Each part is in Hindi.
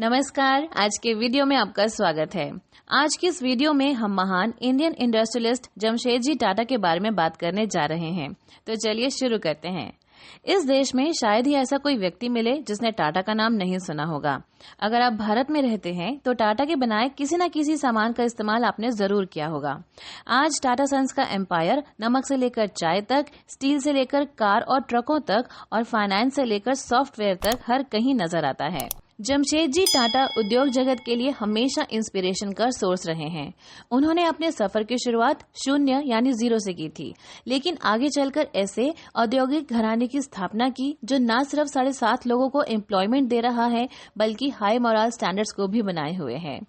नमस्कार, आज के वीडियो में आपका स्वागत है। आज की इस वीडियो में हम महान इंडियन इंडस्ट्रियलिस्ट जमशेदजी टाटा के बारे में बात करने जा रहे हैं। तो चलिए शुरू करते हैं। इस देश में शायद ही ऐसा कोई व्यक्ति मिले जिसने टाटा का नाम नहीं सुना होगा। अगर आप भारत में रहते हैं तो टाटा के बनाए किसी न किसी सामान का इस्तेमाल आपने जरूर किया होगा। आज टाटा सन्स का एम्पायर नमक से लेकर चाय तक, स्टील से लेकर कार और ट्रकों तक और फाइनेंस से लेकर सॉफ्टवेयर तक हर कहीं नजर आता है। जमशेदजी टाटा उद्योग जगत के लिए हमेशा इंस्पिरेशन का सोर्स रहे हैं। उन्होंने अपने सफर की शुरुआत शून्य यानी जीरो से की थी, लेकिन आगे चलकर ऐसे औद्योगिक घराने की स्थापना की जो न सिर्फ 7.5 लोगों को एम्प्लॉयमेंट दे रहा है बल्कि हाई मोरल स्टैंडर्ड्स को भी बनाए हुए है।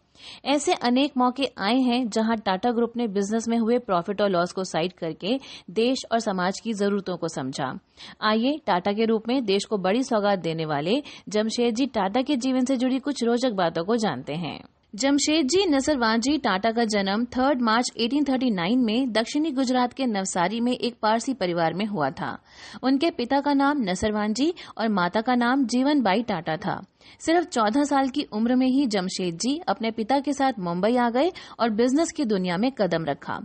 ऐसे अनेक मौके आए हैं जहां टाटा ग्रुप ने बिजनेस में हुए प्रॉफिट और लॉस को साइड करके देश और समाज की जरूरतों को समझा। आइए टाटा के रूप में देश को बड़ी सौगात देने वाले जमशेदजी टाटा के जीवन से जुड़ी कुछ रोचक बातों को जानते हैं। जमशेदजी नसरवानजी टाटा का जन्म 3 मार्च 1839 में दक्षिणी गुजरात के नवसारी में एक पारसी परिवार में हुआ था। उनके पिता का नाम नसरवानजी और माता का नाम जीवनबाई टाटा था। सिर्फ 14 साल की उम्र में ही जमशेदजी अपने पिता के साथ मुंबई आ गए और बिजनेस की दुनिया में कदम रखा।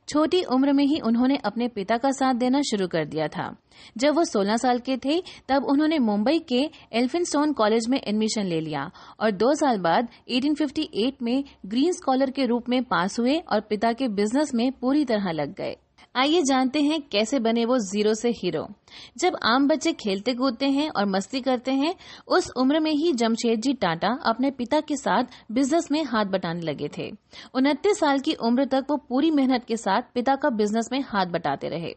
छोटी उम्र में ही उन्होंने अपने पिता का साथ देना शुरू कर दिया था। जब वो 16 साल के थे तब उन्होंने मुंबई के एल्फिंस्टोन कॉलेज में एडमिशन ले लिया और 2 साल बाद 1858 में ग्रीन स्कॉलर के रूप में पास हुए और पिता के बिजनेस में पूरी तरह लग गए। आइए जानते हैं कैसे बने वो जीरो से हीरो। जब आम बच्चे खेलते कूदते हैं और मस्ती करते हैं, उस उम्र में ही जमशेदजी टाटा अपने पिता के साथ बिजनेस में हाथ बटाने लगे थे। 29 साल की उम्र तक वो पूरी मेहनत के साथ पिता का बिजनेस में हाथ बटाते रहे।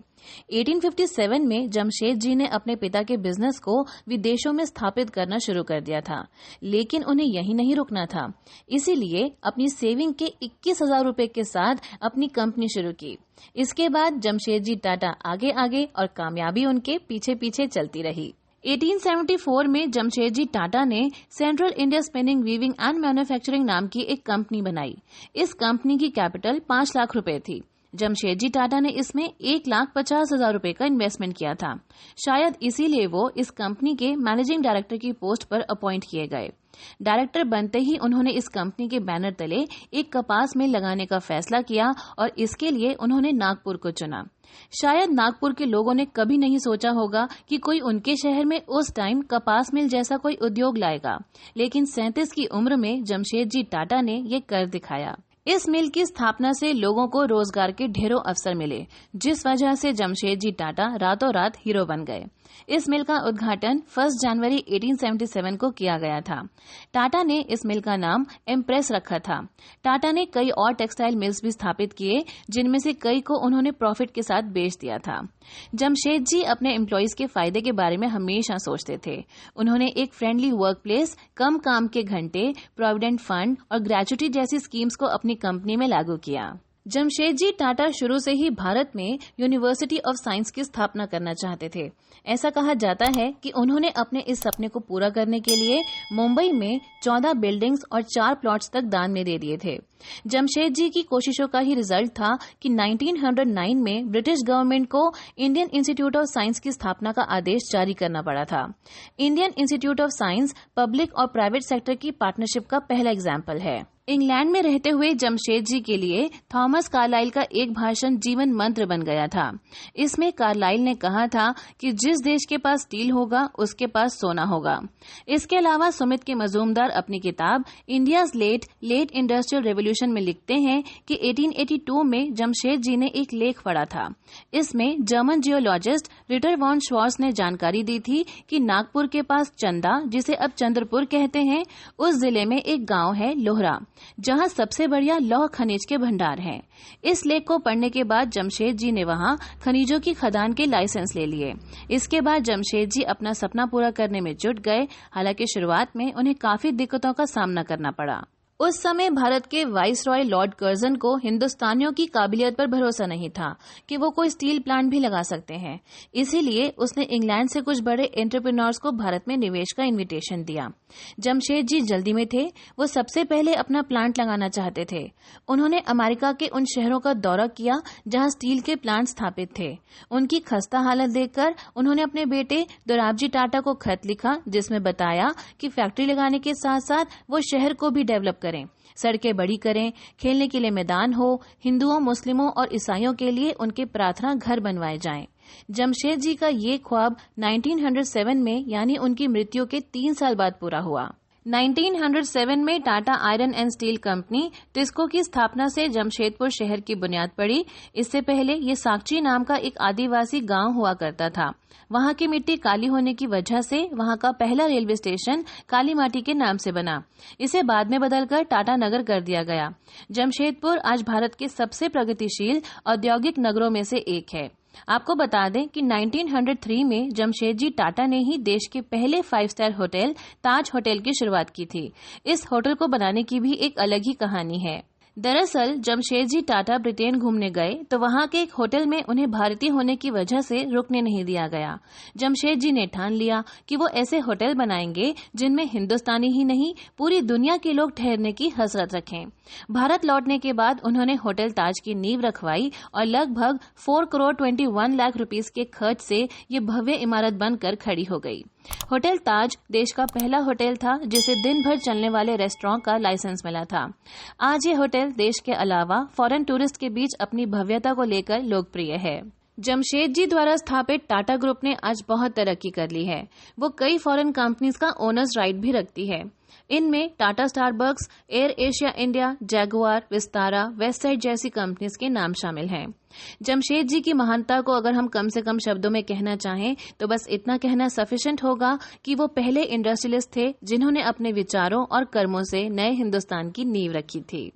1857 में जमशेदजी ने अपने पिता के बिजनेस को विदेशों में स्थापित करना शुरू कर दिया था, लेकिन उन्हें यही नहीं रुकना था। इसीलिए अपनी सेविंग के 21,000 रुपए के साथ अपनी कंपनी शुरू की। इसके बाद जमशेदजी टाटा आगे आगे और कामयाबी उनके पीछे पीछे चलती रही। 1874 में जमशेदजी टाटा ने central India spinning weaving and manufacturing नाम की एक कंपनी बनाई। इस कंपनी की कैपिटल 5 लाख रुपए थी। जमशेदजी टाटा ने इसमें 1,50,000 रुपए का इन्वेस्टमेंट किया था। शायद इसीलिए वो इस कंपनी के मैनेजिंग डायरेक्टर की पोस्ट पर अपॉइंट किए गए। डायरेक्टर बनते ही उन्होंने इस कंपनी के बैनर तले एक कपास मिल लगाने का फैसला किया और इसके लिए उन्होंने नागपुर को चुना। शायद नागपुर के लोगों ने कभी नहीं सोचा होगा कि कोई उनके शहर में उस टाइम कपास मिल जैसा कोई उद्योग लाएगा, लेकिन 37 की उम्र में जमशेदजी टाटा ने ये कर दिखाया। इस मिल की स्थापना से लोगों को रोजगार के ढेरों अवसर मिले, जिस वजह से जमशेदजी टाटा रातों रात हीरो बन गए। इस मिल का उद्घाटन 1 जनवरी 1877 को किया गया था। टाटा ने इस मिल का नाम इम्प्रेस रखा था। टाटा ने कई और टेक्सटाइल मिल्स भी स्थापित किए, जिनमें से कई को उन्होंने प्रॉफिट के साथ बेच दिया था। जमशेदजी अपने एम्प्लॉइज के फायदे के बारे में हमेशा सोचते थे। उन्होंने एक फ्रेंडली वर्क प्लेस, कम काम के घंटे, प्रोविडेंट फंड और ग्रेच्युटी जैसी स्कीम्स को अपनी कंपनी में लागू किया। जमशेदजी टाटा शुरू से ही भारत में यूनिवर्सिटी ऑफ साइंस की स्थापना करना चाहते थे। ऐसा कहा जाता है कि उन्होंने अपने इस सपने को पूरा करने के लिए मुंबई में 14 बिल्डिंग्स और 4 प्लॉट्स तक दान में दे दिए थे। जमशेदजी की कोशिशों का ही रिजल्ट था कि 1909 में ब्रिटिश गवर्नमेंट को इंडियन इंस्टीट्यूट ऑफ साइंस की स्थापना का आदेश जारी करना पड़ा था। Indian institute of science public और प्राइवेट सेक्टर की पार्टनरशिप का पहला एग्जाम्पल है। इंग्लैंड में रहते हुए जमशेदजी के लिए थॉमस कार्लाइल का एक भाषण जीवन मंत्र बन गया था। इसमें कार्लाइल ने कहा था कि जिस देश के पास स्टील होगा उसके पास सोना होगा। इसके अलावा सुमित के मजूमदार अपनी किताब इंडियाज लेट इंडस्ट्रियल रेवोल्यूशन में लिखते हैं कि 1882 में जमशेदजी ने एक लेख पढ़ा था। इसमें German geologist Ritter von Schwarz ने जानकारी दी थी कि नागपुर के पास चंदा, जिसे अब चंद्रपुर कहते हैं, उस जिले में एक गांव है लोहरा, जहां सबसे बढ़िया लौह खनिज के भंडार हैं। इस लेख को पढ़ने के बाद जमशेदजी ने वहां खनिजों की खदान के लाइसेंस ले लिए। इसके बाद जमशेदजी अपना सपना पूरा करने में जुट गए। हालांकि शुरुआत में उन्हें काफी दिक्कतों का सामना करना पड़ा। उस समय भारत के वाइसरॉय लॉर्ड कर्जन को हिंदुस्तानियों की काबिलियत पर भरोसा नहीं था कि वो कोई स्टील प्लांट भी लगा सकते हैं। इसीलिए उसने इंग्लैंड से कुछ बड़े एंटरप्रेन्योर्स को भारत में निवेश का इनविटेशन दिया। जमशेदजी जल्दी में थे। वो सबसे पहले अपना प्लांट लगाना चाहते थे। उन्होंने अमेरिका के उन शहरों का दौरा किया जहां स्टील के प्लांट स्थापित थे। उनकी खस्ता हालत देखकर उन्होंने अपने बेटे दोराबजी टाटा को खत लिखा, जिसमें बताया कि फैक्ट्री लगाने के साथ साथ वो शहर को भी डेवलप करें, सड़कें बड़ी करें, खेलने के लिए मैदान हो, हिंदुओं, मुस्लिमों और ईसाइयों के लिए उनके प्रार्थना घर बनवाए जाएं। जमशेदजी का ये ख्वाब 1907 में यानी उनकी मृत्यु के 3 साल बाद पूरा हुआ। 1907 में Tata iron and steel company TISCO की स्थापना से जमशेदपुर शहर की बुनियाद पड़ी। इससे पहले ये साकची नाम का एक आदिवासी गांव हुआ करता था। वहां की मिट्टी काली होने की वजह से वहां का पहला रेलवे स्टेशन काली माटी के नाम से बना। इसे बाद में बदलकर टाटा नगर कर दिया गया। जमशेदपुर आज भारत के सबसे प्रगतिशील औद्योगिक नगरों में से एक है। आपको बता दें कि 1903 में जमशेदजी टाटा ने ही देश के पहले 5 स्टार होटल ताज होटल की शुरुआत की थी। इस होटल को बनाने की भी एक अलग ही कहानी है। दरअसल जमशेदजी टाटा ब्रिटेन घूमने गए तो वहां के एक होटल में उन्हें भारतीय होने की वजह से रुकने नहीं दिया गया। जमशेदजी ने ठान लिया कि वो ऐसे होटल बनाएंगे जिनमें हिंदुस्तानी ही नहीं पूरी दुनिया के लोग ठहरने की हसरत रखें। भारत लौटने के बाद उन्होंने होटल ताज की नींव रखवाई और लगभग 4 करोड़ 21 लाख रुपीस के खर्च से ये भव्य इमारत बनकर खड़ी हो गई। होटल ताज देश का पहला होटल था जिसे दिन भर चलने वाले रेस्टोरेंट का लाइसेंस मिला था। आज ये होटल देश के अलावा फॉरेन टूरिस्ट के बीच अपनी भव्यता को लेकर लोकप्रिय है। जमशेदजी द्वारा स्थापित टाटा ग्रुप ने आज बहुत तरक्की कर ली है। वो कई फॉरेन कंपनीज का ओनर्स राइट भी रखती है। इनमें Tata Starbucks, air Asia India, Jaguar, Vistara, Westside जैसी कंपनीज के नाम शामिल हैं। जमशेदजी की महानता को अगर हम कम से कम शब्दों में कहना चाहें तो बस इतना कहना सफिशिएंट होगा कि वो पहले इंडस्ट्रियलिस्ट थे जिन्होंने अपने विचारों और कर्मों से नए हिंदुस्तान की नींव रखी थी।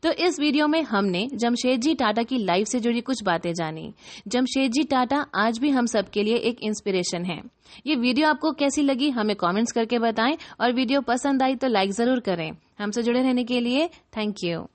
तो इस वीडियो में हमने जमशेदजी टाटा की लाइफ से जुड़ी कुछ बातें जानी। जमशेदजी टाटा आज भी हम सब के लिए एक इंस्पिरेशन है। ये वीडियो आपको कैसी लगी हमें कमेंट्स करके बताएं और वीडियो पसंद आई तो लाइक जरूर करें। हमसे जुड़े रहने के लिए थैंक यू।